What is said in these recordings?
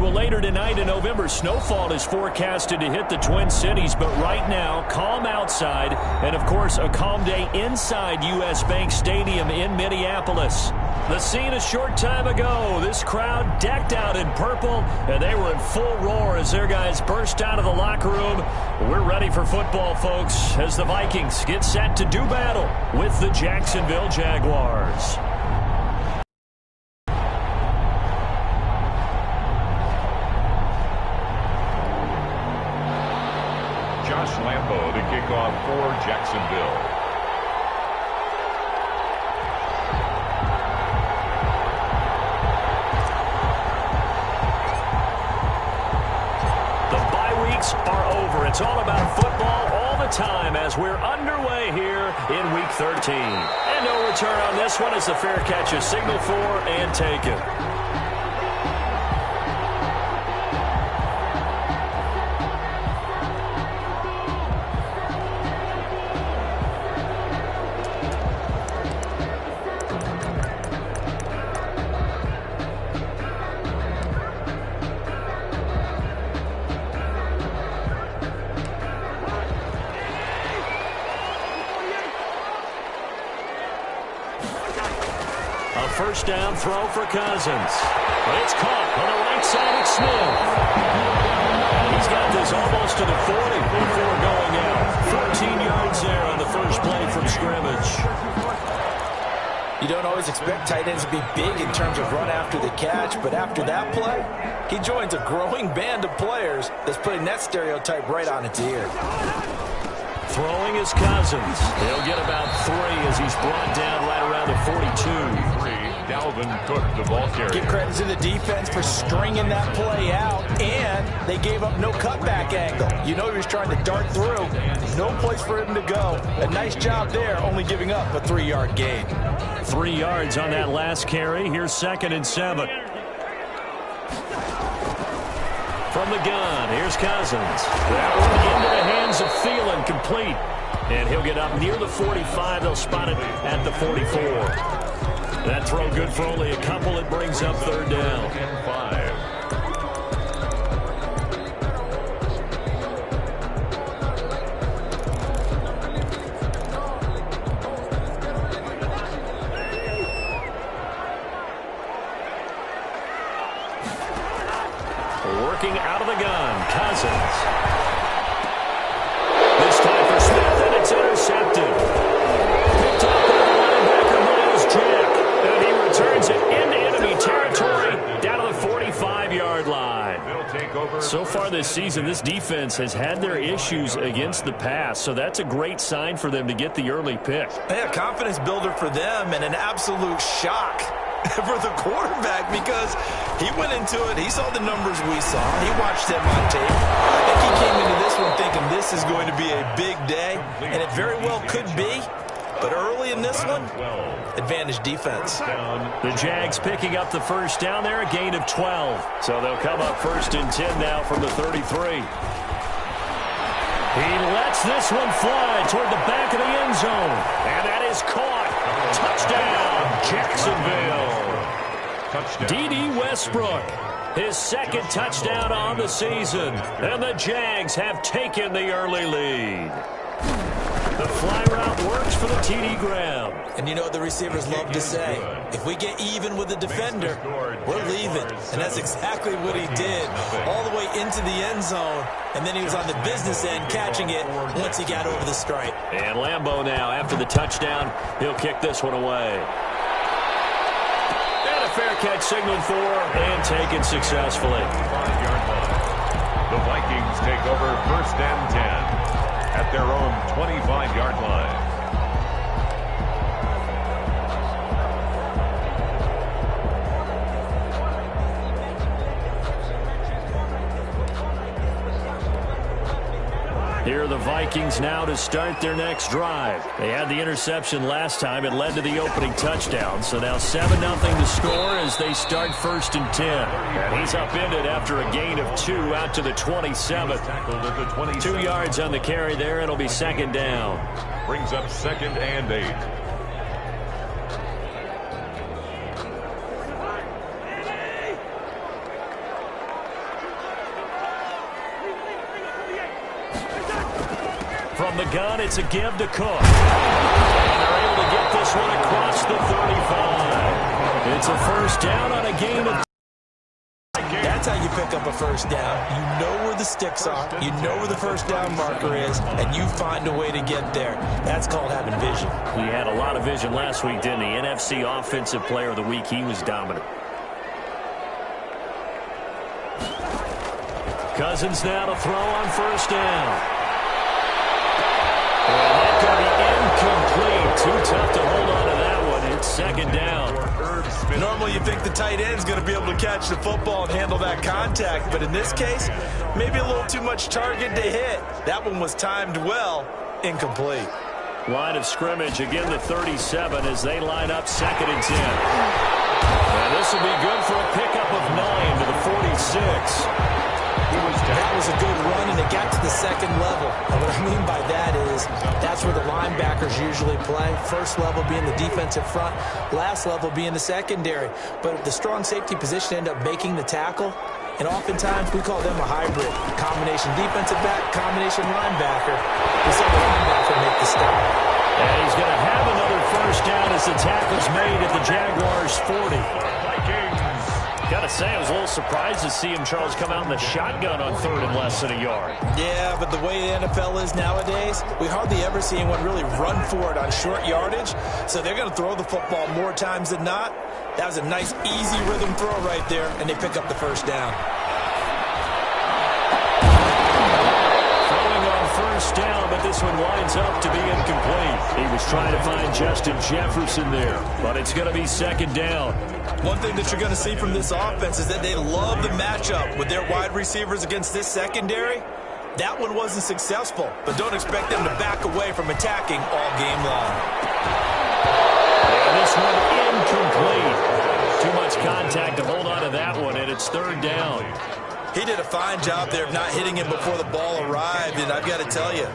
Well, later tonight, a November snowfall is forecasted to hit the Twin Cities, but right now, calm outside, and of course, a calm day inside U.S. Bank Stadium in Minneapolis. The scene a short time ago, this crowd decked out in purple, and they were in full roar as their guys burst out of the locker room. We're ready for football, folks, as the Vikings get set to do battle with the Jacksonville Jaguars. Lambo to kick off for Jacksonville. The bye weeks are over. It's all about football all the time as we're underway here in Week 13. And no return on this one as the fair catch is signaled for and taken. First down throw for Cousins. But it's caught on the right side of Smith. He's got this almost to the 40 before going out. 14 yards there on the first play from scrimmage. You don't always expect tight ends to be big in terms of run after the catch, but after that play, he joins a growing band of players that's putting that stereotype right on its ear. Throwing is Cousins. He'll get about 3 as he's brought down right around the 42. Dalvin Cook, the ball carrier. Give credit to the defense for stringing that play out, and they gave up no cutback angle. You know he was trying to dart through. No place for him to go. A nice job there, only giving up a 3-yard gain. 3 yards on that last carry. Here's 2nd and 7. From the gun, here's Cousins. That one into the hands of Thielen, complete. And he'll get up near the 45. They'll spot it at the 44. That throw good for only a couple. It brings up 3rd down. And 5. Working out of the gun, Cousins. This time for Smith, and it's intercepted. Picked up by the linebacker, Miles Jack. And he returns it into enemy territory down to the 45-yard line. So far this season, this defense has had their issues against the pass, so that's a great sign for them to get the early pick. Yeah, confidence builder for them and an absolute shock for the quarterback because he went into it. He saw the numbers we saw. He watched them on tape. I think he came into this one thinking this is going to be a big day, and it very well could be. But early in this one, advantage defense. The Jags picking up the first down there, a gain of 12. So they'll come up 1st and 10 now from the 33. He lets this one fly toward the back of the end zone. And that is caught. Touchdown, Jacksonville. D.D. Westbrook, his 2nd touchdown on the season. And the Jags have taken the early lead. The fly route works for the TD Graham. And you know what the receivers love to say? If we get even with the defender, we're leaving. And that's exactly what he did. All the way into the end zone. And then he was on the business end catching it once he got over the stripe. And Lambo now, after the touchdown, he'll kick this one away. And a fair catch signaled for and taken successfully. The Vikings take over 1st and 10. At their own 25-yard line. Here are the Vikings now to start their next drive. They had the interception last time. It led to the opening touchdown. So now 7-0 to score as they start 1st and 10. And he's upended after a gain of 2 out to the 27th. 2 yards on the carry there. It'll be 2nd down. Brings up 2nd and 8. the gun, it's a give to Cook. And they're able to get this one across the 35. It's a first down on a gain of... That's how you pick up a first down. You know where the sticks are, you know where the first down marker is, and you find a way to get there. That's called having vision. He had a lot of vision last week, didn't he? NFC Offensive Player of the Week. He was dominant. Cousins now to throw on first down. And that's going to be incomplete. Too tough to hold on to that one. It's second down. Normally you think the tight end's going to be able to catch the football and handle that contact, but in this case, maybe a little too much target to hit. That one was timed well, incomplete. Line of scrimmage, again the 37 as they line up 2nd and 10. And this will be good for a pickup of 9 to the 46. That was a good run, and it got to the second level. And what I mean by that is that's where the linebackers usually play. First level being the defensive front, last level being the secondary. But the strong safety position ended up making the tackle, and oftentimes we call them a hybrid. Combination defensive back, combination linebacker. We saw the linebacker make the stop. And he's going to have another first down as the tackle's made at the Jaguars' 40. Got to say, I was a little surprised to see him, Charles, come out in the shotgun on 3rd and less than a yard. Yeah, but the way the NFL is nowadays, we hardly ever see anyone really run for it on short yardage. So they're going to throw the football more times than not. That was a nice, easy rhythm throw right there, and they pick up the first down. Throwing on first down, but this one winds up to be incomplete. He was trying to find Justin Jefferson there, but it's going to be 2nd down. One thing that you're going to see from this offense is that they love the matchup with their wide receivers against this secondary. That one wasn't successful, but don't expect them to back away from attacking all game long. And this one incomplete. Too much contact to hold on to that one, and it's 3rd down. He did a fine job there of not hitting him before the ball arrived, and I've got to tell you,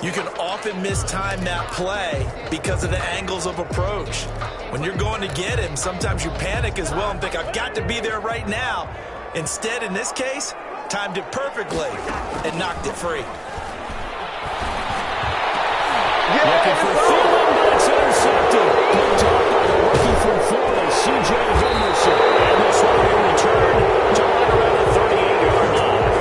you can often mistime that play because of the angles of approach. When you're going to get him, sometimes you panic as well and think, I've got to be there right now. Instead, in this case, timed it perfectly and knocked it free. Looking for Thielen, but it's intercepted. Picked off by the rookie from Florida, C.J. Henderson. And this one will be returned to right around the 38-yard line.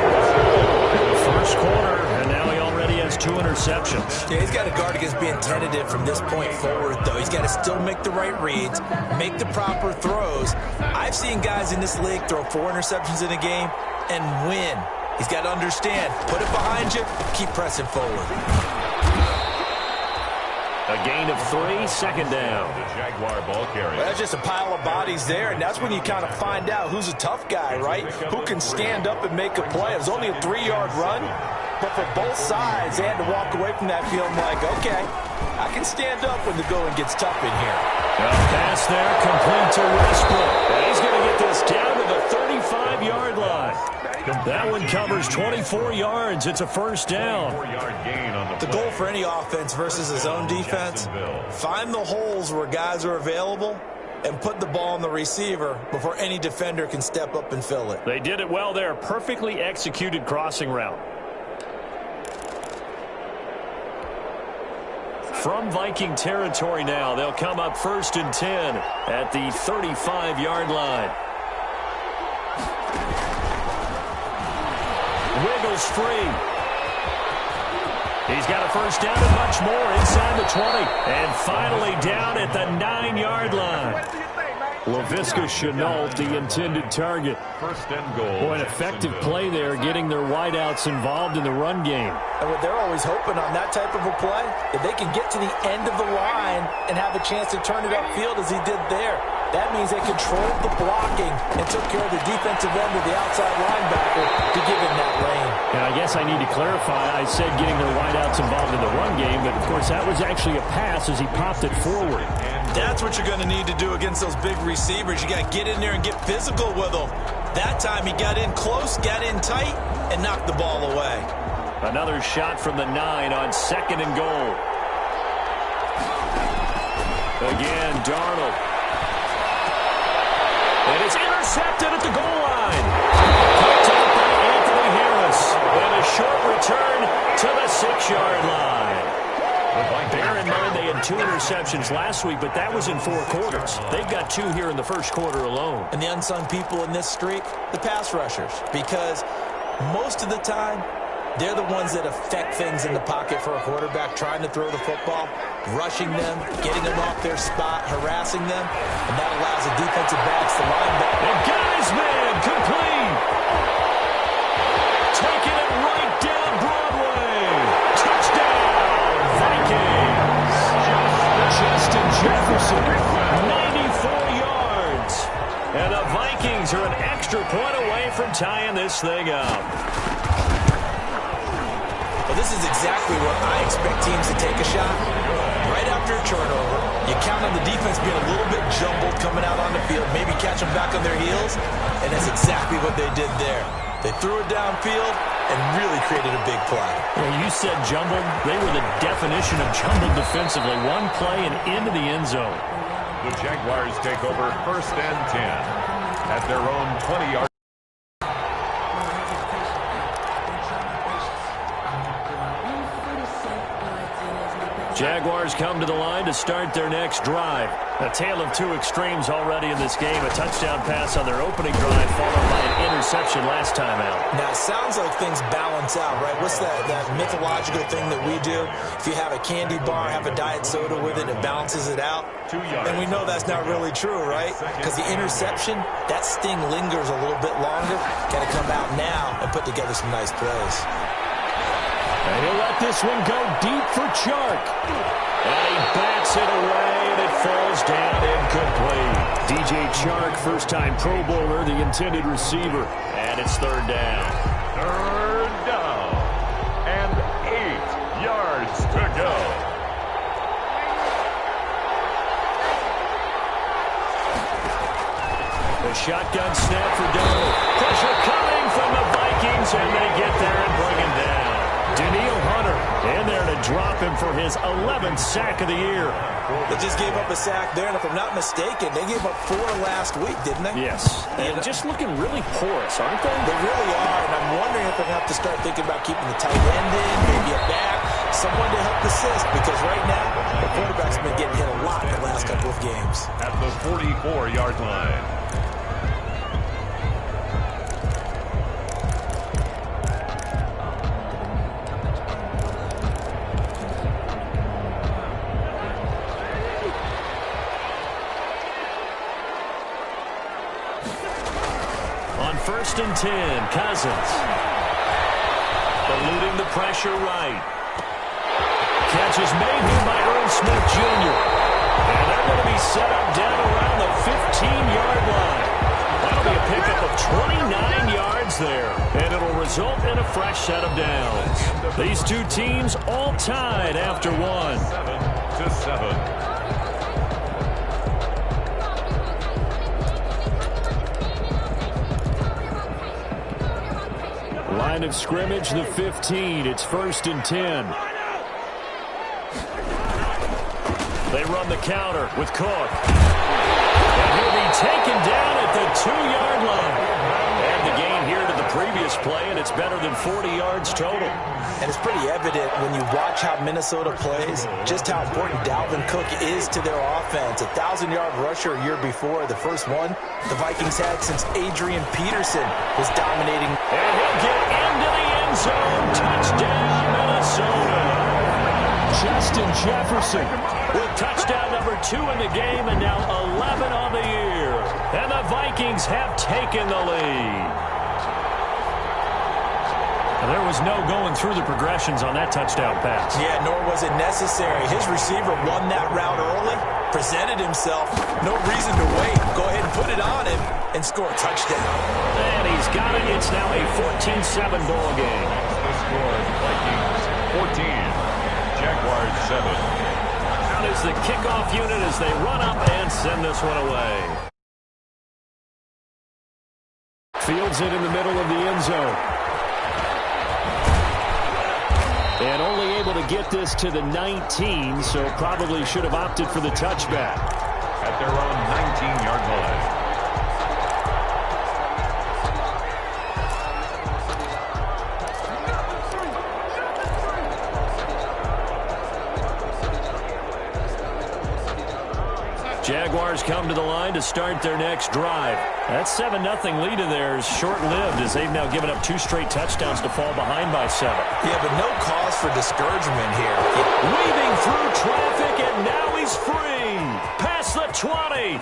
First quarter, and now he already has 2 interceptions. Yeah, he's got to guard against being tentative from this point forward, though. He's got to still make the right reads, make the proper throws. I've seen guys in this league throw 4 interceptions in a game and win. He's got to understand, put it behind you, keep pressing forward. A gain of 3, 2nd down. The Jaguar ball carrier. Well, that's just a pile of bodies there, and that's when you kind of find out who's a tough guy, right? Who can stand up and make a play. It was only a 3-yard run, but for both sides, they had to walk away from that feeling like, okay, I can stand up when the going gets tough in here. A pass there, complete to Westbrook. And he's going to get this down to the 35-yard line. That one covers 24 yards. It's a first down. 4-yard gain on The goal for any offense versus his own defense, find the holes where guys are available and put the ball on the receiver before any defender can step up and fill it. They did it well there. Perfectly executed crossing route. From Viking territory now, they'll come up 1st and 10 at the 35-yard line. Wiggles free. He's got a first down and much more inside the 20. And finally down at the 9-yard line. Laviska Shenault, the intended target. 1st and goal. Boy, an effective play there, getting their wideouts involved in the run game. And what they're always hoping on that type of a play, if they can get to the end of the line and have a chance to turn it upfield as he did there, that means they controlled the blocking and took care of the defensive end of the outside linebacker to give him that lane. And I guess I need to clarify, I said getting their wideouts involved in the run game, but of course that was actually a pass as he popped it forward. That's what you're going to need to do against those big receivers. You got to get in there and get physical with them. That time he got in close, got in tight, and knocked the ball away. Another shot from the 9 on 2nd and goal. Again, Darnold. And it's intercepted at the goal line. Picked up by Anthony Harris. And a short return to the 6-yard line. 2 interceptions last week, but that was in 4 quarters. They've got 2 here in the first quarter alone. And the unsung people in this streak, the pass rushers, because most of the time, they're the ones that affect things in the pocket for a quarterback, trying to throw the football, rushing them, getting them off their spot, harassing them, and that allows the defensive backs to line back. And got his man complete. Taking it right down Broadway. Touchdown, Vikings. Justin Jefferson, 94 yards. And the Vikings are an extra point away from tying this thing up. Well, this is exactly what I expect teams to take a shot. Right after a turnover, you count on the defense being a little bit jumbled coming out on the field, maybe catch them back on their heels, and that's exactly what they did there. They threw it downfield and really created a big play. Well, you said jumbled. They were the definition of jumbled defensively. One play and into the end zone. The Jaguars take over 1st and 10 at their own 20-yard. Jaguars come to the line to start their next drive. A tale of 2 extremes already in this game. A touchdown pass on their opening drive, followed by an interception last time out. Now, it sounds like things balance out, right? What's that mythological thing that we do? If you have a candy bar, have a diet soda with it, it balances it out. 2 yards. And we know that's not really true, right? Because the interception, that sting lingers a little bit longer. Got to come out now and put together some nice plays. And he'll let this one go deep for Chark. And he bats it away, and it falls down incomplete. DJ Chark, first-time Pro Bowler, the intended receiver. And it's 3rd down. 3rd down. And 8 yards to go. The shotgun snap for Donald. Pressure coming from the Vikings, and they get there and bring him down. Daniil Hunter in there to drop him for his 11th sack of the year. They just gave up a sack there, and if I'm not mistaken, they gave up 4 last week, didn't they? Yes, and just looking really porous, aren't they? They really are, and I'm wondering if they're going to have to start thinking about keeping the tight end in, maybe a back, someone to help assist, because right now, the quarterback's been getting hit a lot in the last couple of games. At the 44-yard line. On 1st and 10, Cousins. Eluding the pressure right. Catch is made here by Earl Smith Jr. And they're going to be set up down around the 15-yard line. That'll be a pickup of 29 yards there. And it'll result in a fresh set of downs. These 2 teams all tied after 1. 7-7. Line of scrimmage, the 15. It's 1st and 10. They run the counter with Cook. And he'll be taken down at the 2-yard line. And the gain here to the previous play, and it's better than 40 yards total. And it's pretty evident when you watch how Minnesota plays, just how important Dalvin Cook is to their offense. 1,000-yard rusher a year before, the first one the Vikings had since Adrian Peterson was dominating. And he'll get into the end zone. Touchdown, Minnesota. Justin Jefferson with touchdown number 2 in the game, and now 11 on the year. And the Vikings have taken the lead. There was no going through the progressions on that touchdown pass. Yeah, nor was it necessary. His receiver won that route early, presented himself. No reason to wait. Go ahead and put it on him and score a touchdown. And he's got it. It's now a 14-7 ball game. The score, Vikings 14, Jaguars 7. Out is the kickoff unit as they run up and send this one away. Fields it in the middle of the end zone. And only able to get this to the 19, so probably should have opted for the touchback. At their own 19-yard line. Jaguars come to the line to start their next drive. That 7-0 lead of theirs short-lived as they've now given up 2 straight touchdowns to fall behind by 7. Yeah, but no cause for discouragement here. Weaving through traffic, and now he's free. Past the 20.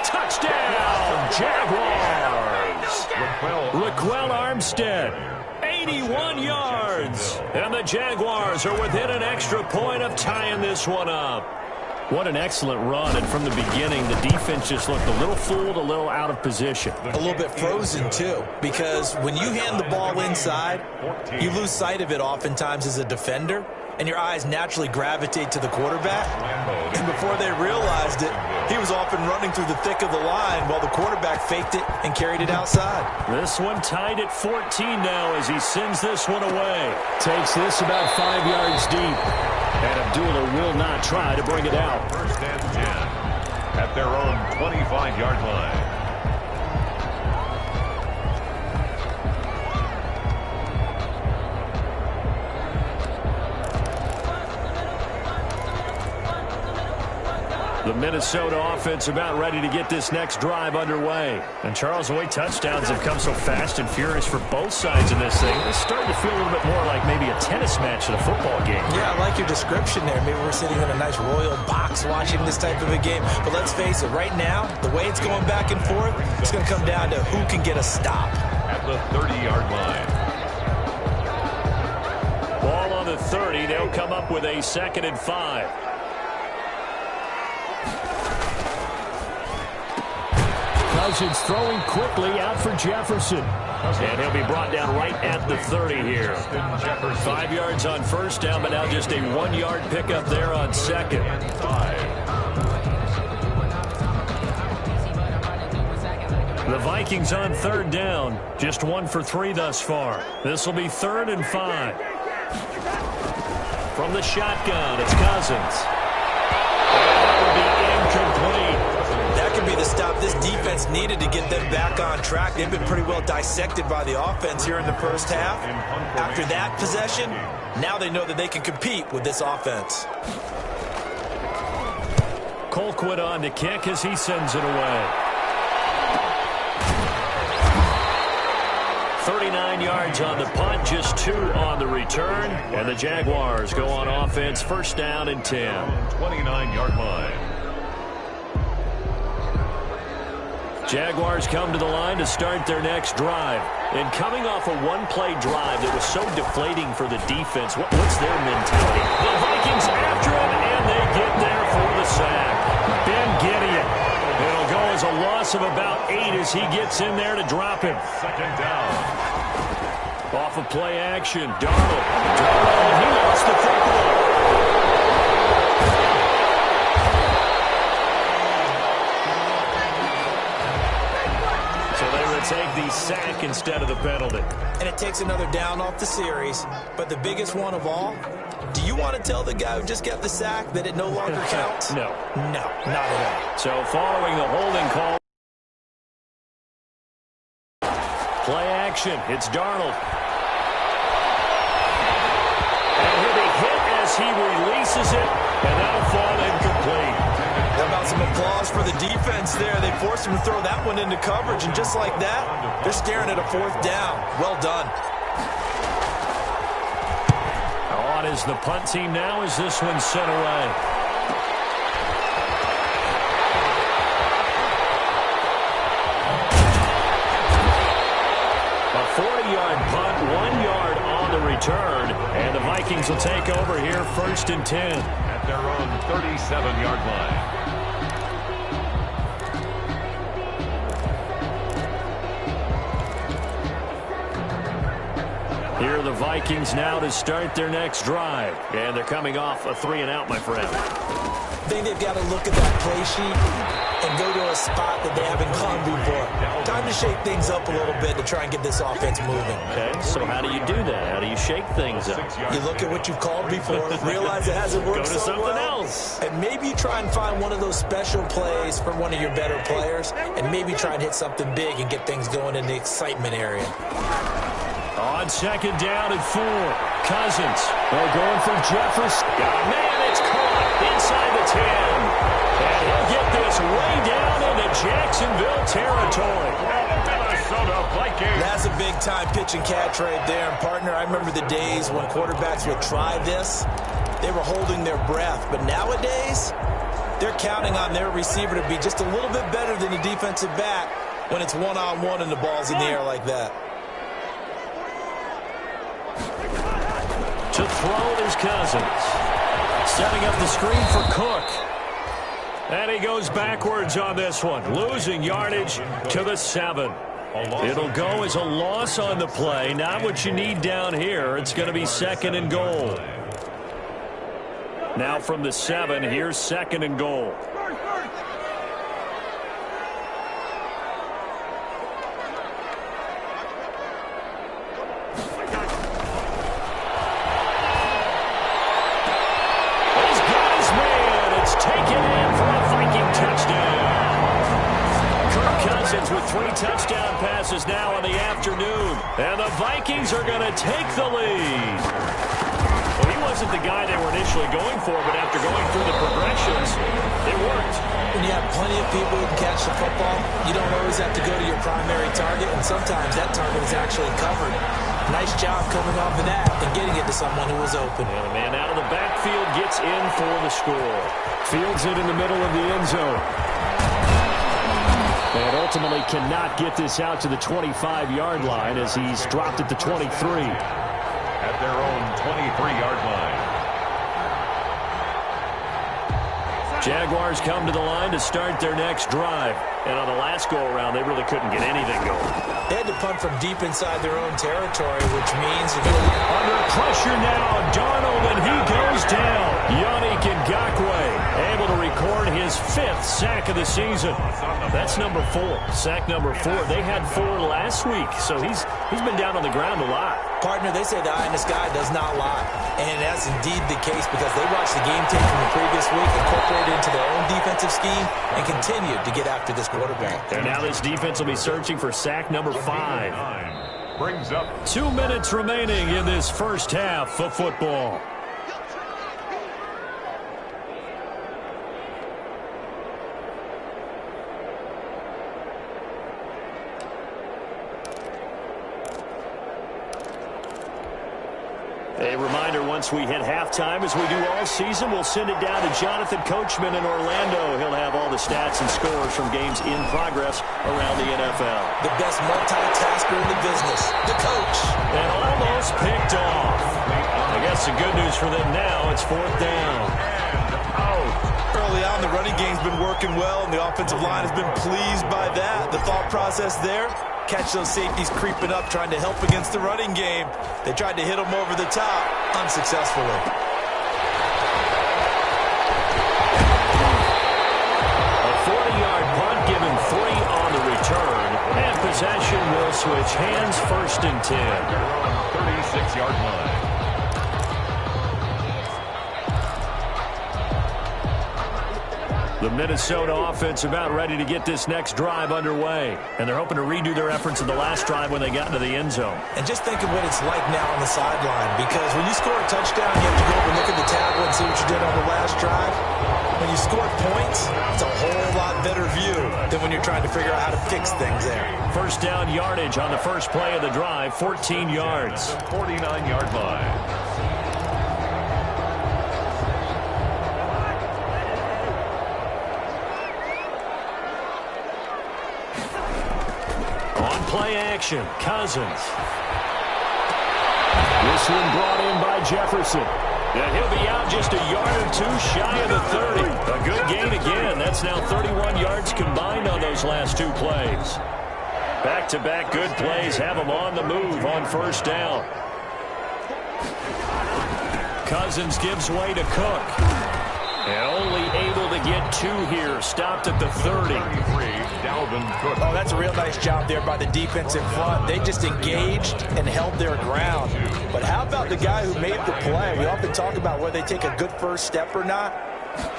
Touchdown, Jaguars. Raquel Armstead, 81 yards. And the Jaguars are within an extra point of tying this one up. What an excellent run, and from the beginning, the defense just looked a little fooled, a little out of position. A little bit frozen, too, because when you hand the ball inside, you lose sight of it oftentimes as a defender, and your eyes naturally gravitate to the quarterback. And before they realized it, he was off and running through the thick of the line while the quarterback faked it and carried it outside. This one tied at 14 now as he sends this one away. Takes this about 5 yards deep. And Abdullah will not try to bring it out. First and 10 at their own 25-yard line. The Minnesota offense about ready to get this next drive underway. And Charles, the way touchdowns have come so fast and furious for both sides in this thing, it's starting to feel a little bit more like maybe a tennis match in a football game. Yeah, I like your description there. Maybe we're sitting in a nice royal box watching this type of a game. But let's face it, right now, the way it's going back and forth, it's going to come down to who can get a stop. At the 30-yard line. Ball on the 30. They'll come up with a 2nd and 5. Cousins throwing quickly out for Jefferson. And he'll be brought down right at the 30 here. 5 yards on first down, but now just a 1-yard pickup there on 2nd. The Vikings on 3rd down. Just 1 for 3 thus far. This will be 3rd and 5. From the shotgun, it's Cousins. And that will be incomplete. That could be the stop this defense needed to get them back on track. They've been pretty well dissected by the offense here in the first half. After that possession, now they know that they can compete with this offense. Colquitt on to kick as he sends it away. 39 yards on the punt, just 2 on the return. And the Jaguars go on offense, 1st down and 10. 29-yard line. Jaguars come to the line to start their next drive. And coming off a 1-play drive that was so deflating for the defense, what's their mentality? The Vikings after him, and they get there for the sack. Ben Gideon. It'll go as a loss of about 8 as he gets in there to drop him. 2nd down. Off of play action, Darnold. He lost the football. Take the sack instead of the penalty. And it takes another down off the series. But the biggest one of all, do you want to tell the guy who just got the sack that it no longer counts? No. No, not at all. So following the holding call, play action, it's Darnold. And he'll be hit as he releases it, and that'll fall incomplete. How about some applause for the defense there? They forced him to throw that one into coverage, and just like that, they're staring at a 4th down. Well done. On is the punt team now as this one's sent away. A 40-yard punt, 1 yard on the return, and the Vikings will take over here 1st and 10. At their own 37-yard line. Here are the Vikings now to start their next drive. And they're coming off a 3-and-out, my friend. I think they've got to look at that play sheet and go to a spot that they haven't gone before. Time to shake things up a little bit to try and get this offense moving. Okay, so how do you do that? How do you shake things up? You look at what you've called before, realize it hasn't worked Go to so something well, else. and maybe try and find one of those special plays from one of your better players, and maybe try and hit something big and get things going in the excitement area. On 2nd down and 4, Cousins. They're going for Jefferson. Man, it's caught inside the 10. And he'll get this gets way down into Jacksonville territory. Minnesota Vikings. That's a big-time pitch and catch right there. And, partner, I remember the days when quarterbacks would try this. They were holding their breath. But nowadays, they're counting on their receiver to be just a little bit better than the defensive back when it's one-on-one and the ball's in the air like that. To throw is Cousins. Setting up the screen for Cook. And he goes backwards on this one. Losing yardage to the 7. It'll go as a loss on the play. Not what you need down here. It's going to be 2nd and goal. Now from the 7, here's 2nd and goal. With 3 touchdown passes now in the afternoon. And the Vikings are going to take the lead. Well, he wasn't the guy they were initially going for, but after going through the progressions, it worked. When you have plenty of people who can catch the football, you don't always have to go to your primary target, and sometimes that target is actually covered. Nice job coming off of that and getting it to someone who was open. And the man out of the backfield gets in for the score. Fields it in the middle of the end zone. And ultimately cannot get this out to the 25-yard line as he's dropped at the 23. At their own 23-yard line. Jaguars come to the line to start their next drive. And on the last go-around, they really couldn't get anything going. They had to punt from deep inside their own territory, which means if you're under pressure now, Darnold, and he goes down. Yannick Ngakoue able to record his 5th sack of the season. That's number 4. Sack number 4. They had 4 last week, so he's been down on the ground a lot. Partner, they say the eye in the sky does not lie. And that's indeed the case because they watched the game tape from the previous week, incorporated into their own defensive scheme, and continued to get after this quarterback. And now this defense will be searching for sack number 5. Brings up 2 minutes remaining in this first half of football. A reminder, once we hit halftime, as we do all season, we'll send it down to Jonathan Coachman in Orlando. He'll have all the stats and scores from games in progress around the NFL. The best multitasker in the business, the coach. And almost picked off. I guess the good news for them now, it's 4th down. Early on, the running game's been working well, and the offensive line has been pleased by that. The thought process there, catch those safeties creeping up, trying to help against the running game. They tried to hit them over the top, unsuccessfully. A 40-yard punt, given 3 on the return. And possession will switch hands, 1st and 10. 36-yard line. The Minnesota offense about ready to get this next drive underway. And they're hoping to redo their efforts in the last drive when they got into the end zone. And just think of what it's like now on the sideline, because when you score a touchdown, you have to go over and look at the tablet and see what you did on the last drive. When you score points, it's a whole lot better view than when you're trying to figure out how to fix things there. 1st down yardage on the first play of the drive, 14 yards. 49-yard line. Play action, Cousins. This one brought in by Jefferson. And he'll be out just a yard or 2 shy of the 30. A good gain again. That's now 31 yards combined on those last 2 plays. Back-to-back good plays have them on the move on 1st down. Cousins gives way to Cook. And only able to get 2 here. Stopped at the 30. Oh, that's a real nice job there by the defense in front. They just engaged and held their ground. But how about the guy who made the play? We often talk about whether they take a good first step or not.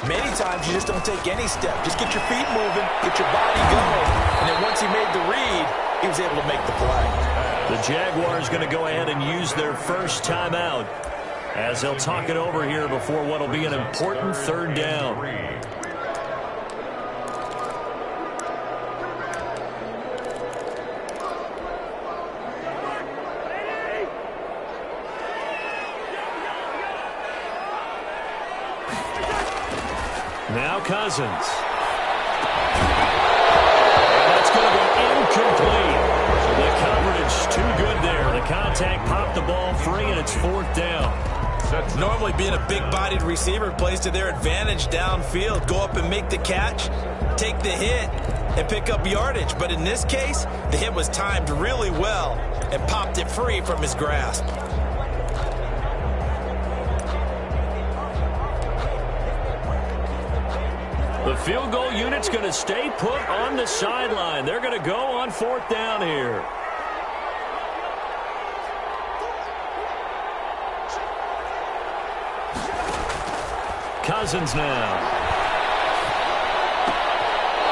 Many times you just don't take any step. Just get your feet moving, get your body going. And then once he made the read, he was able to make the play. The Jaguars going to go ahead and use their first timeout as they'll talk it over here before what will be an important 3rd down. Now Cousins. And that's going to go incomplete. So the coverage too good there. The contact popped the ball free, and it's 4th down. Normally being a big-bodied receiver plays to their advantage downfield. Go up and make the catch, take the hit, and pick up yardage. But in this case, the hit was timed really well and popped it free from his grasp. The field goal unit's going to stay put on the sideline. They're going to go on 4th down here. Cousins now.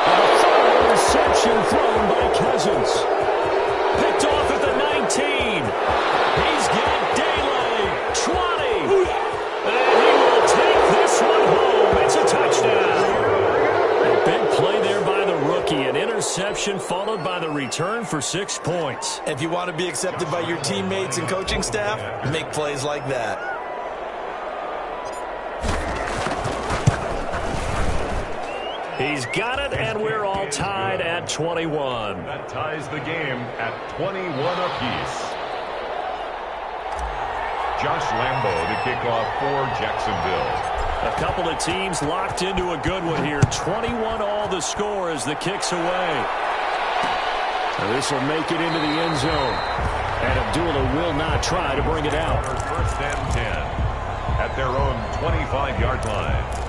A reception thrown by Cousins. Picked off at the 19. He's got daylight. 20. And he will take this one home. It's a touchdown. A big play there by the rookie. An interception followed by the return for 6 points. If you want to be accepted by your teammates and coaching staff, make plays like that. He's got it, and we're all tied at 21. That ties the game at 21 apiece. Josh Lambo to kick off for Jacksonville. A couple of teams locked into a good one here. 21 all the score as the kick's away. This will make it into the end zone. And Abdullah will not try to bring it out. First and 10 at their own 25-yard line.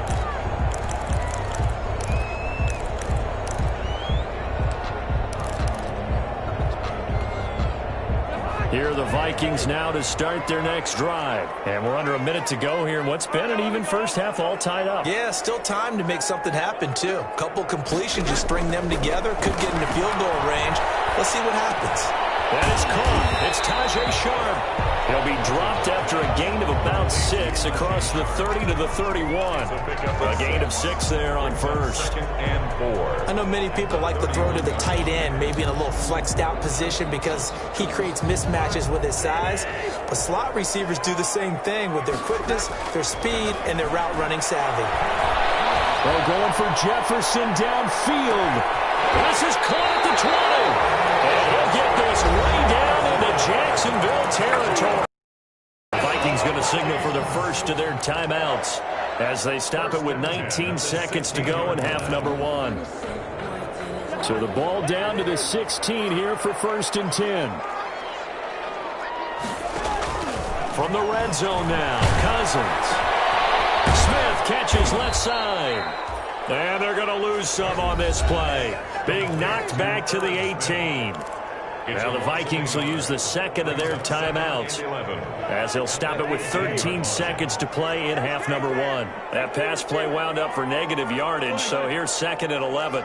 Here are the Vikings now to start their next drive. And we're under a minute to go here in what's been an even first half, all tied up. Yeah, still time to make something happen, too. A couple completions, just string them together. Could get into field goal range. Let's see what happens. That is caught. It's Tajay Sharp. He'll be dropped after a gain of about 6 across the 30 to the 31. A gain of 6 there on first. And 4. I know many people like to throw to the tight end, maybe in a little flexed out position because he creates mismatches with his size. But slot receivers do the same thing with their quickness, their speed, and their route running savvy. Well, going for Jefferson downfield. This is caught at the 20. And he'll get this way down into Jacksonville territory. The Vikings going to signal for the first of their timeouts as they stop it with 19 seconds to go in half number 1. So the ball down to the 16 here for 1st and 10. From the red zone now, Cousins. Smith catches left side. And they're going to lose some on this play. Being knocked back to the 18. Now the Vikings will use the second of their timeouts as they'll stop it with 13 seconds to play in half number 1. That pass play wound up for negative yardage, so here's 2nd and 11.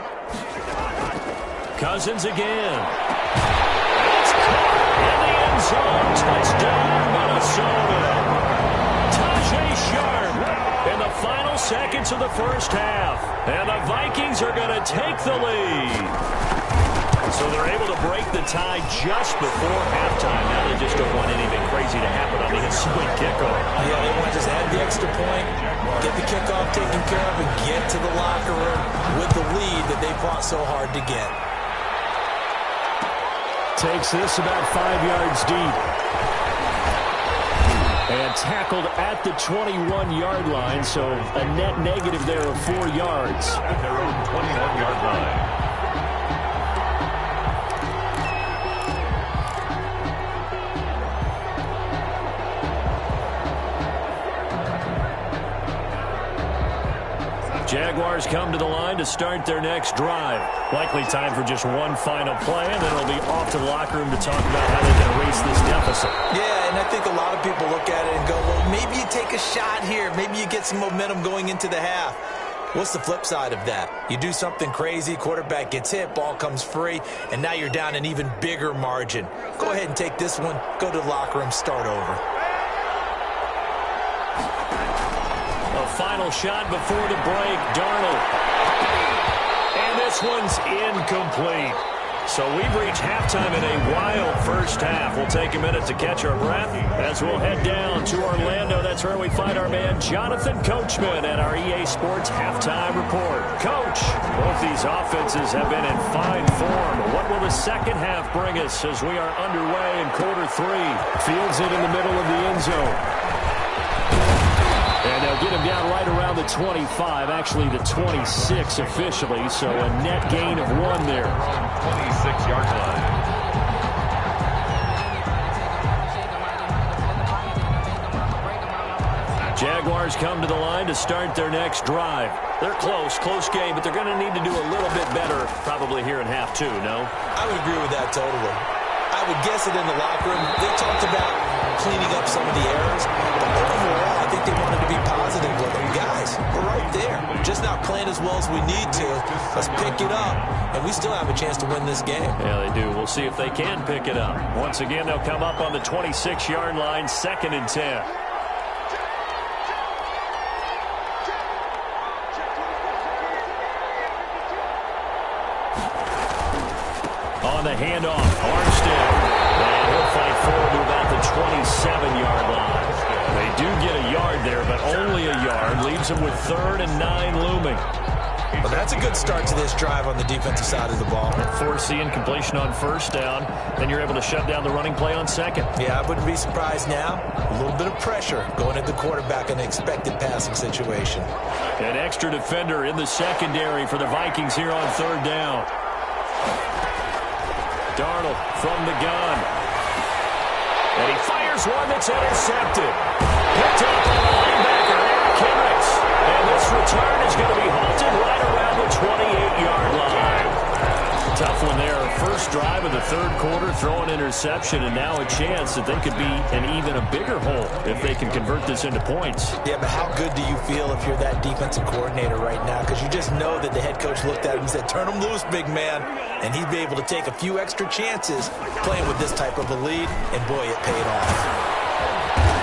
Cousins again. It's caught in the end zone. Touchdown, Minnesota. Tajay Sharp in the final seconds of the first half. And the Vikings are going to take the lead. So they're able to break the tie just before halftime. Now they just don't want anything crazy to happen on the ensuing kickoff. Yeah, they want to just add the extra point, get the kickoff taken care of, and get to the locker room with the lead that they fought so hard to get. Takes this about 5 yards deep. And tackled at the 21-yard line, so a net negative there of 4 yards. At their own 21-yard line. Jaguars come to the line to start their next drive. Likely time for just one final play, and then it'll be off to the locker room to talk about how they can erase this deficit. Yeah, and I think a lot of people look at it and go, well, maybe you take a shot here. Maybe you get some momentum going into the half. What's the flip side of that? You do something crazy, quarterback gets hit, ball comes free, and now you're down an even bigger margin. Go ahead and take this one, go to the locker room, start over. A final shot before the break, Darnold. And this one's incomplete. So we've reached halftime in a wild first half. We'll take a minute to catch our breath as we'll head down to Orlando. That's where we find our man Jonathan Coachman at our EA Sports Halftime Report. Coach, both these offenses have been in fine form. What will the second half bring us as we are underway in quarter three? Fields it in the middle of the end zone. And they'll get him down right around the 25, actually the 26 officially, so a net gain of 1 there. 26-yard line. Jaguars come to the line to start their next drive. They're close game, but they're going to need to do a little bit better probably here in half two, no? I would agree with that totally. I would guess it in the locker room. They talked about cleaning up some of the errors, but overall, I think they wanted to be positive with them. Guys, we're right there. Just not playing as well as we need to. Let's pick it up, and we still have a chance to win this game. Yeah, they do. We'll see if they can pick it up. Once again, they'll come up on the 26-yard line, 2nd and 10. On the handoff, Armstead. And he'll fight forward to about the 27-yard line. They do get a yard there, but only a yard. Leaves them with 3rd and 9 looming. Well, that's a good start to this drive on the defensive side of the ball. Force the incompletion on 1st down. Then you're able to shut down the running play on 2nd. Yeah, I wouldn't be surprised now. A little bit of pressure going at the quarterback in an expected passing situation. An extra defender in the secondary for the Vikings here on 3rd down. Darnold from the gun. And he fires one that's intercepted. Picked up by the linebacker, Eric Kendricks. And this return is going to be halted right around the 28-yard line. Tough one there. First drive of the 3rd quarter, throw an interception, and now a chance that they could be in even a bigger hole if they can convert this into points. Yeah, but how good do you feel if you're that defensive coordinator right now? Because you just know that the head coach looked at him and said, turn him loose, big man. And he'd be able to take a few extra chances playing with this type of a lead, and boy, it paid off.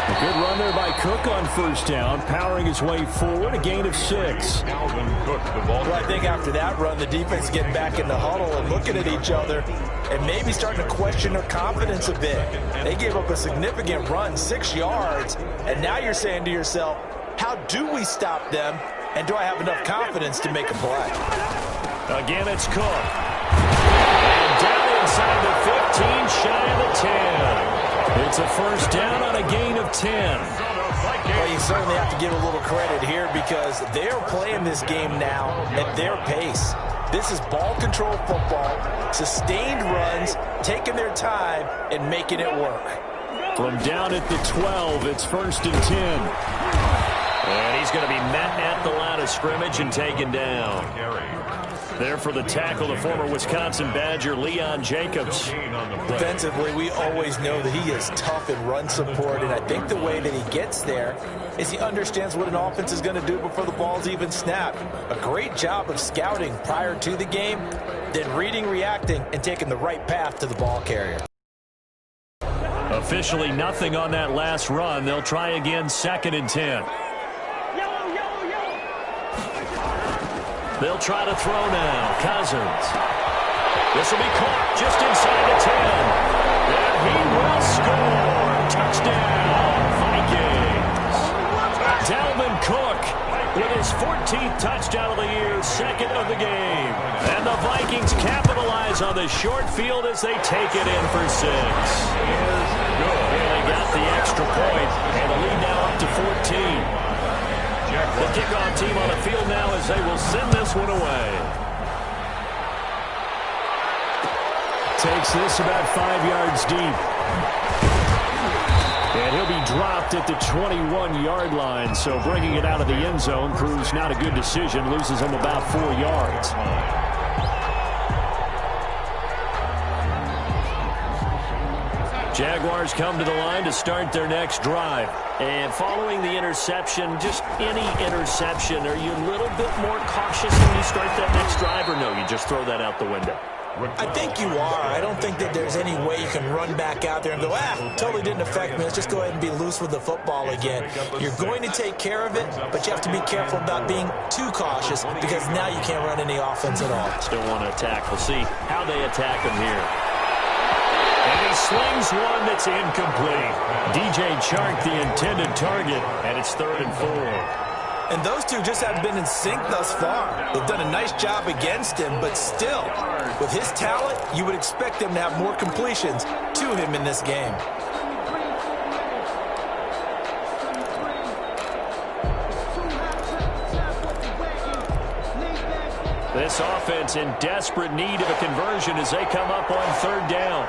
A good run there by Cook on 1st down, powering his way forward, a gain of 6. Alvin Cook, the ball. Well, I think after that run, the defense getting back in the huddle and looking at each other and maybe starting to question their confidence a bit. They gave up a significant run, 6 yards, and now you're saying to yourself, how do we stop them, and do I have enough confidence to make a play? Again, it's Cook. And down inside the 15, shy of the 10. It's a 1st down on a gain of 10. Well, you certainly have to give a little credit here because they're playing this game now at their pace. This is ball control football, sustained runs, taking their time and making it work. From down at the 12, it's 1st and 10. And he's going to be met at the line of scrimmage and taken down. There for the tackle, the former Wisconsin Badger, Leon Jacobs. Defensively, we always know that he is tough in run support, and I think the way that he gets there is he understands what an offense is going to do before the ball's even snapped. A great job of scouting prior to the game, then reading, reacting, and taking the right path to the ball carrier. Officially nothing on that last run. They'll try again, 2nd and 10. They'll try to throw now. Cousins. This will be caught just inside the 10. And he will score. Touchdown, Vikings. Dalvin Cook with his 14th touchdown of the year, 2nd of the game. And the Vikings capitalize on the short field as they take it in for 6. And they got the extra point, and the lead now up to 14. The kickoff team on the field now as they will send this one away. Takes this about 5 yards deep. And he'll be dropped at the 21-yard line. So bringing it out of the end zone proves not a good decision. Loses him about 4 yards. Jaguars come to the line to start their next drive. And following the interception, just any interception, are you a little bit more cautious when you start that next drive, or no, you just throw that out the window? I think you are. I don't think that there's any way you can run back out there and go, totally didn't affect me. Let's just go ahead and be loose with the football again. You're going to take care of it, but you have to be careful about being too cautious because now you can't run any offense at all. Still want to attack. We'll see how they attack him here. And he slings one that's incomplete. DJ Chark, the intended target, and it's 3rd and 4. And those two just have been in sync thus far. They've done a nice job against him, but still, with his talent, you would expect them to have more completions to him in this game. This offense in desperate need of a conversion as they come up on 3rd down.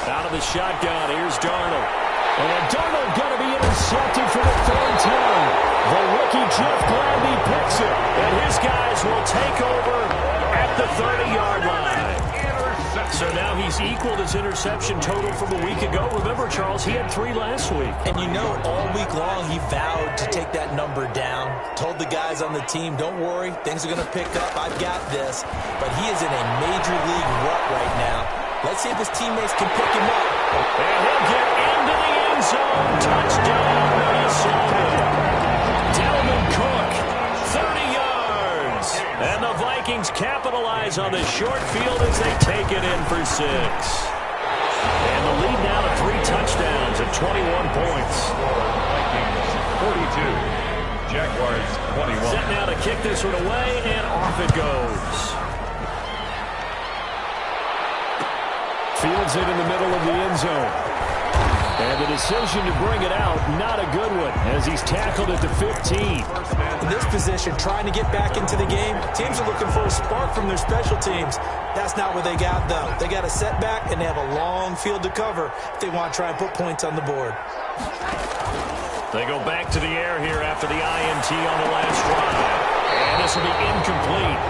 Out of the shotgun, here's Darnold. And Darnold going to be intercepted for the 3rd time. The rookie Jeff Gladney picks it. And his guys will take over at the 30-yard line. So now he's equaled his interception total from a week ago. Remember, Charles, he had 3 last week. And you know, all week long he vowed to take that number down. Told the guys on the team, don't worry, things are going to pick up. I've got this. But he is in a major league rut right now. Let's see if his teammates can pick him up. And he'll get into the end zone. Touchdown, Minnesota. Dalvin Cook, 30 yards. And the Vikings capitalize on the short field as they take it in for 6. And the lead now to 3 touchdowns at 21 points. Vikings 42. Jaguars 21. Set now to kick this one away, and off it goes. Fields it in the middle of the end zone. And the decision to bring it out, not a good one, as he's tackled at the 15. In this position, trying to get back into the game, teams are looking for a spark from their special teams. That's not what they got, though. They got a setback, and they have a long field to cover if they want to try and put points on the board. They go back to the air here after the INT on the last drive. And this will be incomplete.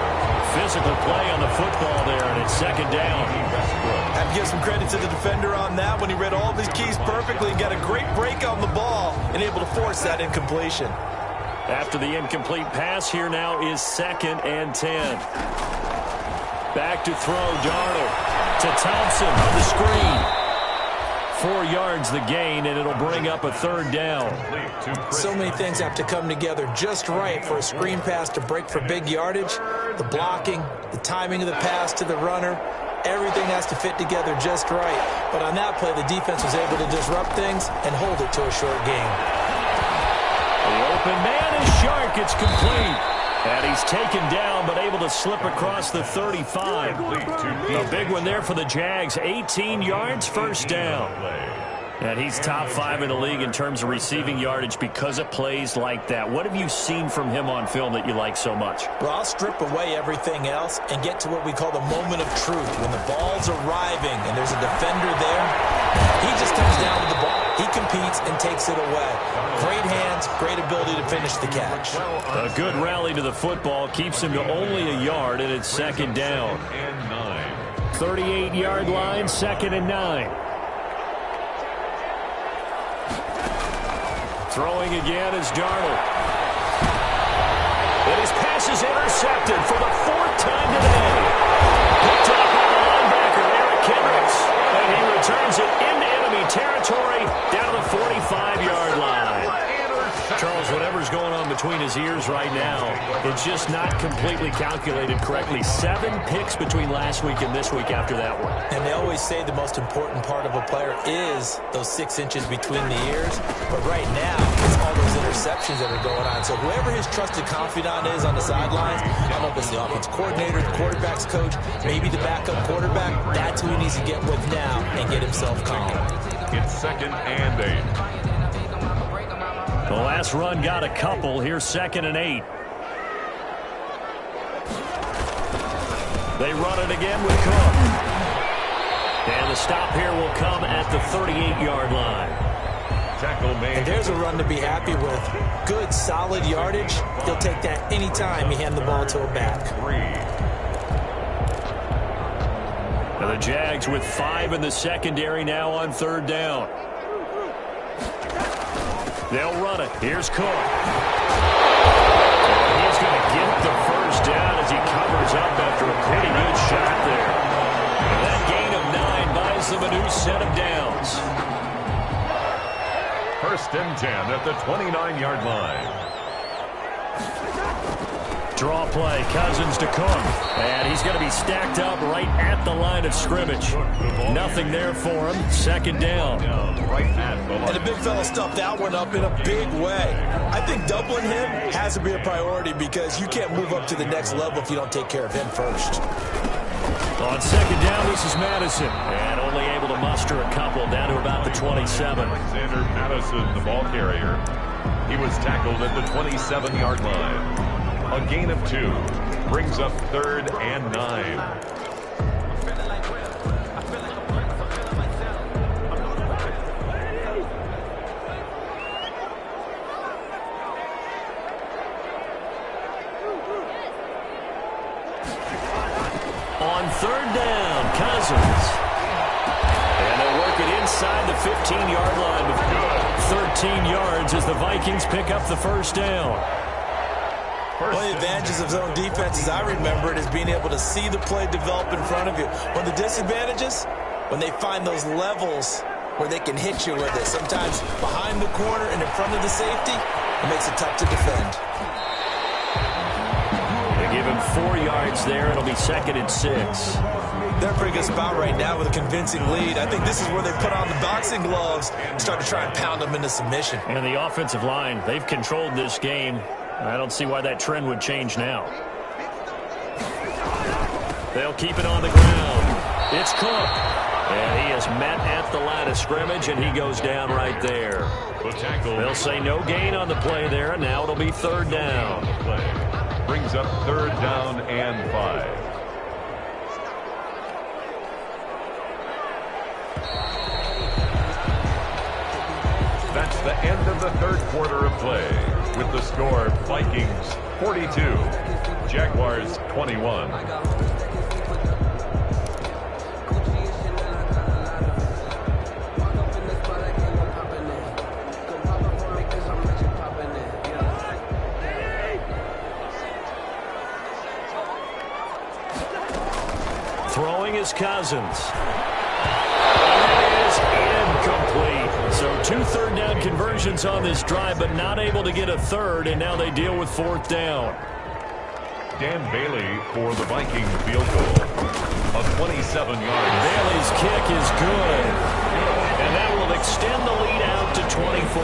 Physical play on the football there, and it's 2nd down. I have to give some credit to the defender on that when he read all of his keys perfectly and got a great break on the ball and able to force that incompletion. After the incomplete pass, here now is 2nd and 10. Back to throw, Darnold to Thompson on the screen. 4 yards the gain, and it'll bring up a 3rd down. So many things have to come together just right for a screen pass to break for big yardage. The blocking, the timing of the pass to the runner, everything has to fit together just right. But on that play, the defense was able to disrupt things and hold it to a short game. The open man is Chark. It's complete. And he's taken down, but able to slip across the 35. A big one there for the Jags. 18 yards, 1st down. And he's top 5 in the league in terms of receiving yardage because of plays like that. What have you seen from him on film that you like so much? Well, I'll strip away everything else and get to what we call the moment of truth. When the ball's arriving and there's a defender there, he just comes down with the ball. He competes and takes it away. Great hands, great ability to finish the catch. A good rally to the football keeps him to only a yard, and it's 2nd down. 38-yard line, 2nd and 9. Throwing again is Darnold. And his pass is intercepted for the 4th time today. Picked up by the linebacker, Eric Kendricks. And he returns it into enemy territory down to the 45-yard line. Charles, whatever's going on between his ears right now, it's just not completely calculated correctly. 7 picks between last week and this week after that one. And they always say the most important part of a player is those 6 inches between the ears. But right now, it's all those interceptions that are going on. So whoever his trusted confidant is on the sidelines, I don't know if it's the offense coordinator, the quarterback's coach, maybe the backup quarterback, that's who he needs to get with now and get himself calm. It's 2nd and 8. The last run got a couple. Here's 2nd and 8. They run it again with Cook. And the stop here will come at the 38-yard line. Tackle made. And there's a run to be happy with. Good, solid yardage. He'll take that anytime you hand the ball to a back. 3. Now the Jags with 5 in the secondary now on 3rd down. They'll run it. Here's Cook. And he's going to get the 1st down as he covers up after a pretty and 10 at the 29-yard line. Draw play, Cousins to Cook. And he's going to be stacked up right at the line of scrimmage. Nothing there for him. Second down. And the big fella stuffed that one up in a big way. I think doubling him has to be a priority because you can't move up to the next level if you don't take care of him first. On second down, this is Madison. And only able to muster a couple down to about the 27. Alexander Madison, the ball carrier. He was tackled at the 27-yard line. A gain of 2 brings up 3rd and 9. On 3rd down, Cousins. And they'll work it inside the 15-yard line with 13 yards as the Vikings pick up the first down. One of the advantages of zone defense, as I remember it, is being able to see the play develop in front of you. One of the disadvantages, when they find those levels where they can hit you with it. Sometimes behind the corner and in front of the safety, it makes it tough to defend. They give him 4 yards there. It'll be 2nd and 6. They're in a pretty good spot right now with a convincing lead. I think this is where they put on the boxing gloves and start to try and pound them into submission. And the offensive line, they've controlled this game. I don't see why that trend would change now. They'll keep it on the ground. It's Cook. And he is met at the line of scrimmage, and he goes down right there. They'll say no gain on the play there, and now it'll be 3rd down. Brings up 3rd down and 5. That's the end of the 3rd quarter of play. With the score, Vikings 42, Jaguars 21. Throwing is Cousins. It is incomplete. So 2 third down conversions on this drive, but not able to get a third, and now they deal with 4th down. Dan Bailey for the Viking field goal. A 27-yard. Bailey's kick is good. And that will extend the lead out to 24.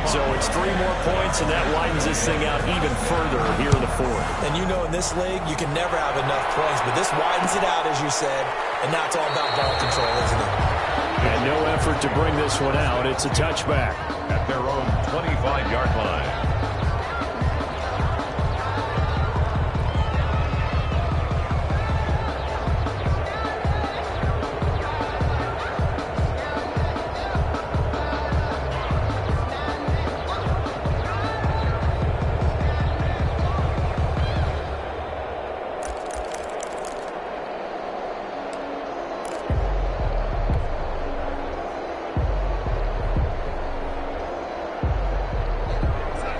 So it's 3 more points, and that widens this thing out even further here in the 4th. And you know in this league, you can never have enough points, but this widens it out, as you said, and now it's all about ball control, isn't it? And no effort to bring this one out. It's a touchback. At their own 25-yard line.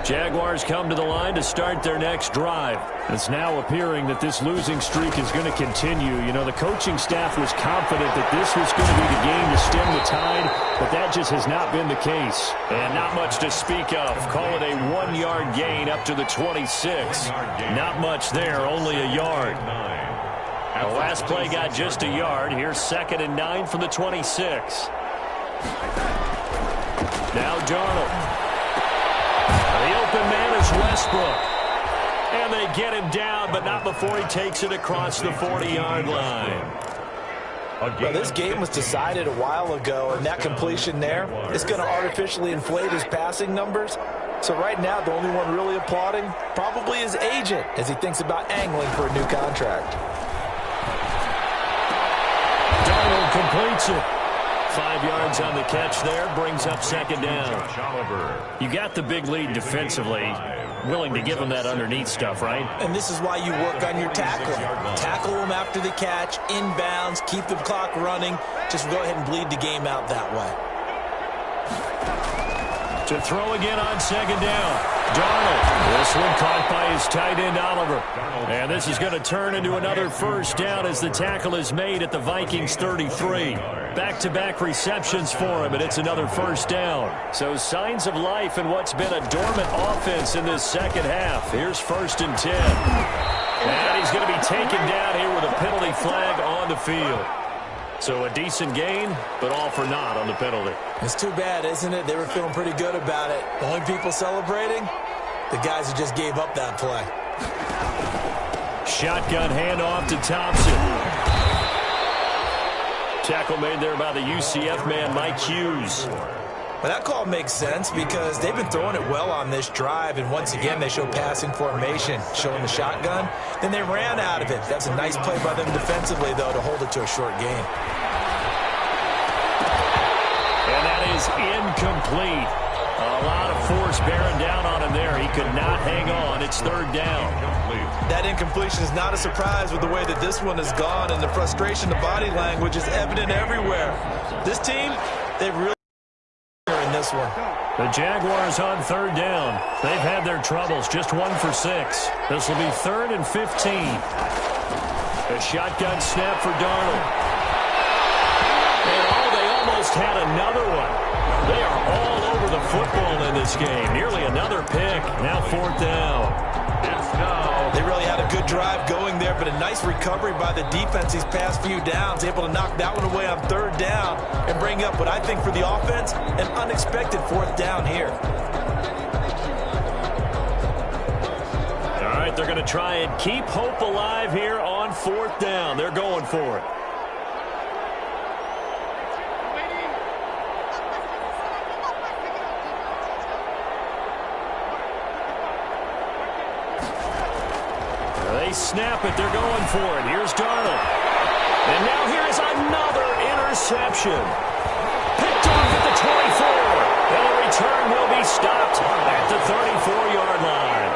Jaguars come to the line to start their next drive. It's now appearing that this losing streak is going to continue. You know, the coaching staff was confident that this was going to be the game to stem the tide, but that just has not been the case. And not much to speak of. Call it a 1-yard gain up to the 26. Not much there, only a yard. The last play got just a yard. Here's 2nd and 9 from the 26. Now Darnold. The open man is Westbrook. And they get him down, but not before he takes it across the 40-yard line. Well, this game was decided a while ago, and that completion there is going to artificially inflate his passing numbers. So right now, the only one really applauding probably his agent as he thinks about angling for a new contract. Darnold completes it. 5 yards on the catch there, brings up 2nd down. You got the big lead defensively, willing to give them that underneath stuff, right? And this is why you work on your tackling. Tackle them after the catch, inbounds, keep the clock running. Just go ahead and bleed the game out that way. To throw again on 2nd down. Darnold. This one caught by his tight end, Oliver. And this is going to turn into another first down as the tackle is made at the Vikings 33. Back-to-back receptions for him, and it's another first down. So signs of life in what's been a dormant offense in this second half. Here's 1st and 10. And he's going to be taken down here with a penalty flag on the field. So a decent gain, but all for naught on the penalty. It's too bad, isn't it? They were feeling pretty good about it. The only people celebrating, the guys who just gave up that play. Shotgun handoff to Thompson. Tackle made there by the UCF man, Mike Hughes. But that call makes sense because they've been throwing it well on this drive, and once again they show passing formation, showing the shotgun. Then they ran out of it. That's a nice play by them defensively, though, to hold it to a short gain. And that is incomplete. A lot of force bearing down on him there. He could not hang on. It's 3rd down. That incompletion is not a surprise with the way that this one has gone, and the frustration, the body language is evident everywhere. This team, they've really in this one. The Jaguars on 3rd down. They've had their troubles, just 1 for 6. This will be 3rd and 15. A shotgun snap for Darnold. And they almost had another one. They are all over the football in this game. Nearly another pick. Now 4th down. They really had a good drive going there, but a nice recovery by the defense these past few downs, able to knock that one away on 3rd down and bring up what I think for the offense, an unexpected 4th down here. All right, they're going to try and keep hope alive here on 4th down. They're going for it. Snap it. They're going for it. Here's Darnold. And now here is another interception. Picked off at the 24. And the return will be stopped at the 34-yard line.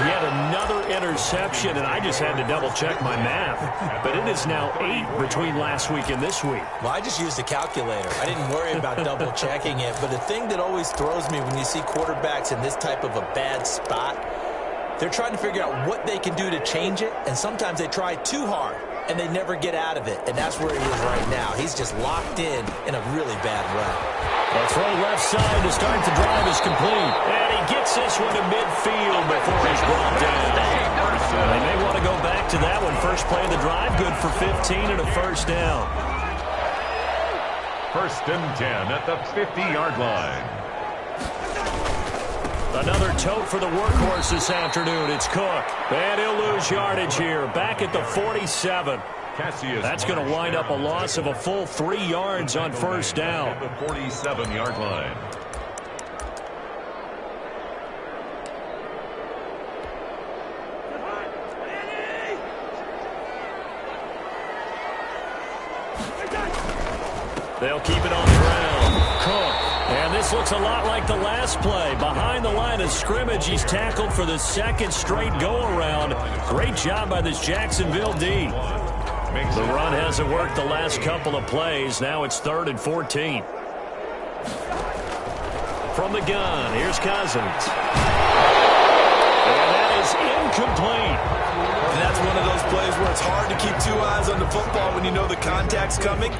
Yet another interception, and I just had to double-check my math. But it is now 8 between last week and this week. Well, I just used a calculator. I didn't worry about double-checking it. But the thing that always throws me when you see quarterbacks in this type of a bad spot, they're trying to figure out what they can do to change it, and sometimes they try too hard, and they never get out of it, and that's where he is right now. He's just locked in a really bad way. The throw left side to start the drive is complete, and he gets this one to midfield before he's brought down. They may want to go back to that one. First play of the drive, good for 15 and a 1st down. 1st and 10 at the 50-yard line. Another tote for the workhorse this afternoon. It's Cook. And he'll lose yardage here. Back at the 47. That's going to wind up a loss of a full 3 yards on 1st down. At the 47-yard line. They'll keep it on the ground. Cook. And this looks a lot like the last play. Behind the line of scrimmage, he's tackled for the 2nd straight go-around. Great job by this Jacksonville D. The run hasn't worked the last couple of plays. Now it's 3rd and 14. From the gun, here's Cousins. And that is incomplete. And that's one of those plays where it's hard to keep 2 eyes on the football when you know the contact's coming,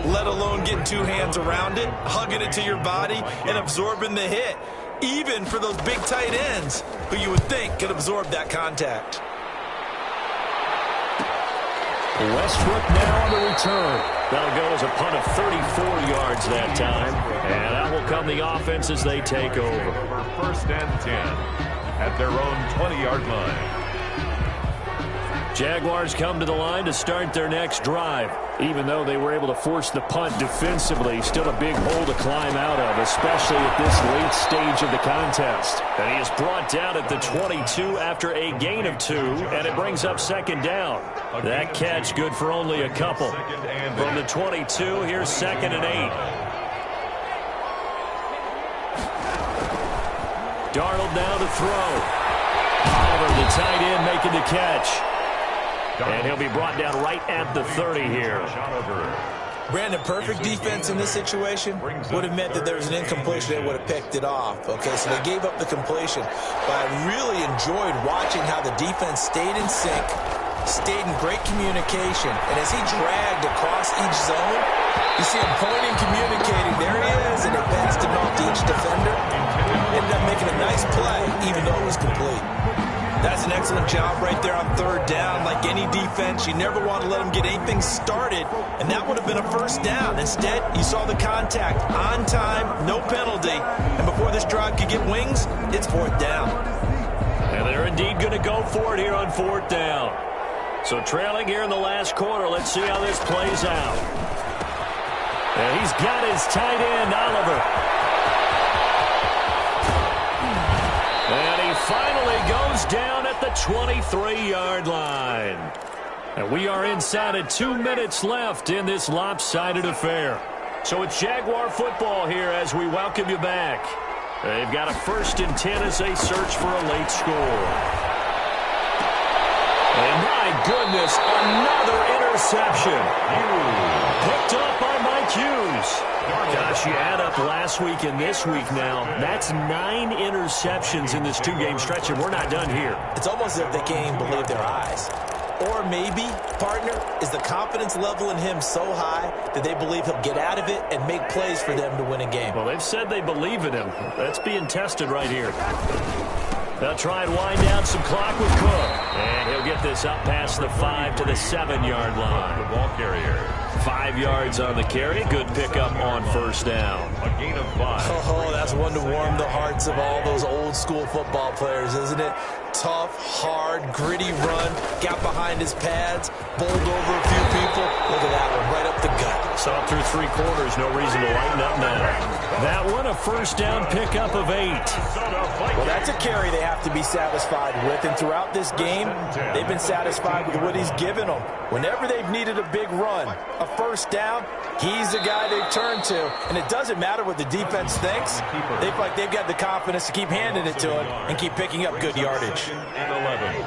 let alone getting 2 hands around it, hugging it to your body, and absorbing the hit, even for those big tight ends who you would think could absorb that contact. Westbrook now on the return. That'll go as a punt of 34 yards that time, and that will come the offense as they take over. 1st and 10 at their own 20-yard line. Jaguars come to the line to start their next drive. Even though they were able to force the punt defensively, still a big hole to climb out of, especially at this late stage of the contest. And he is brought down at the 22 after a gain of 2, and it brings up 2nd down. That catch good for only a couple. From the 22, here's 2nd and 8. Darnold now to throw. Oliver, the tight end, making the catch. And he'll be brought down right at the 30 here. Brandon, perfect defense in this situation would have meant that there was an incompletion. They would have picked it off. Okay, so they gave up the completion. But I really enjoyed watching how the defense stayed in sync, stayed in great communication. And as he dragged across each zone, you see him pointing, communicating. There he is, and they passed him off to each defender. Ended up making a nice play, even though it was complete. That's an excellent job right there on third down. Like any defense, you never want to let them get anything started, and that would have been a first down. Instead, you saw the contact on time, no penalty, and before this drive could get wings, it's fourth down. And they're indeed going to go for it here on fourth down. So trailing here in the last quarter, let's see how this plays out. And he's got his tight end, Oliver. And he finally goes down at the 23-yard line. And we are inside of 2 minutes left in this lopsided affair. So it's Jaguar football here as we welcome you back. They've got a 1st and 10 as they search for a late score. And my goodness, another interception. Picked up by Mike Hughes. Gosh, you add up last week and this week now. That's 9 interceptions in this 2-game stretch, and we're not done here. It's almost as if they can't even believe their eyes. Or maybe, partner, is the confidence level in him so high that they believe he'll get out of it and make plays for them to win a game. Well, they've said they believe in him. That's being tested right here. They'll try and wind down some clock with Cook. And he'll get this up past the 5 to the 7-yard line. The ball carrier. 5 yards on the carry. Good pickup on first down. A gain of 5. Oh, that's one to warm the hearts of all those old-school football players, isn't it? Tough, hard, gritty run. Got behind his pads. Bowled over a few people. Look at that one, right up the gut. Saw through 3 quarters. No reason to lighten up now. That one, a first down pickup of 8. Well, that's a carry they have to be satisfied with. And throughout this game, they've been satisfied with what he's given them. Whenever they've needed a big run, a first down, he's the guy they've turned to. And it doesn't matter what the defense thinks. They feel like they've got the confidence to keep handing it to him and keep picking up good yardage. And 11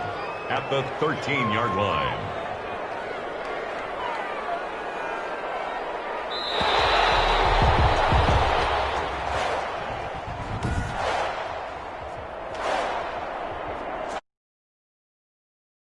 at the 13-yard line.